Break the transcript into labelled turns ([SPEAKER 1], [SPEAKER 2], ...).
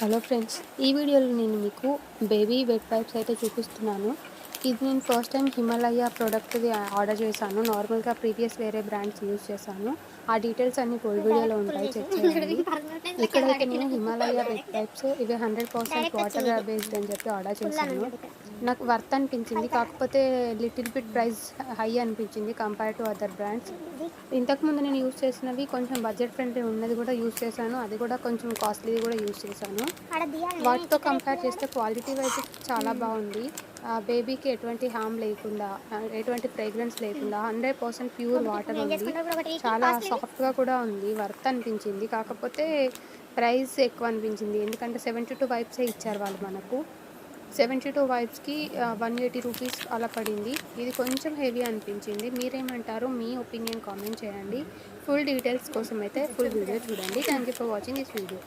[SPEAKER 1] Hello friends, ఈ వీడియోలో నేను మీకు బేబీ వెట్ వైప్స్ అయితే చూపిస్తున్నాను. ఇది నేను ఫస్ట్ టైం హిమాలయ ప్రోడక్ట్‌ది ఆర్డర్ చేశాను. నార్మల్‌గా ప్రీవియస్ వేరే బ్రాండ్స్ యూజ్ చేశాను. ఆ డీటెయిల్స్ అన్నీ ఫుల్ వీడియోలో ఉంటాయి, చెక్ చేయండి. ఇక్కడైతే నేను హిమాలయ వెట్ వైప్స్ ఇవి 100% వాటర్ బేస్డ్ అని చెప్పి ఆర్డర్ చేశాను. నాకు వర్త్ అనిపించింది. కాకపోతే లిటిల్ బిట్ ప్రైస్ హై అనిపించింది కంపేర్ టు అదర్ బ్రాండ్స్. ఇంతకుముందు నేను యూజ్ చేసినవి కొంచెం బడ్జెట్ ఫ్రెండ్లీ ఉన్నది కూడా యూజ్ చేశాను. అది కూడా కొంచెం కాస్ట్లీది కూడా యూజ్ చేశాను. వాటితో కంపేర్ చేస్తే క్వాలిటీ వైజ్ చాలా బాగుంది. బేబీకి ఎటువంటి హార్మ్ లేకుండా, ఎటువంటి ఫ్రేగ్రెన్స్ లేకుండా 100% ప్యూర్ వాటర్ ఉంది. చాలా సాఫ్ట్గా కూడా ఉంది. వర్త్ అనిపించింది. కాకపోతే ప్రైస్ ఎక్కువ అనిపించింది. ఎందుకంటే 72 వైప్సే ఇచ్చారు వాళ్ళు మనకు. 72 వైప్స్కి 180 రూపీస్ అలా పడింది. ఇది కొంచెం హెవీ అనిపించింది. మీరేమంటారు? మీ ఒపీనియన్ కామెంట్ చేయండి. ఫుల్ డీటెయిల్స్ కోసం అయితే ఫుల్ వీడియో చూడండి. Thank you for watching this video.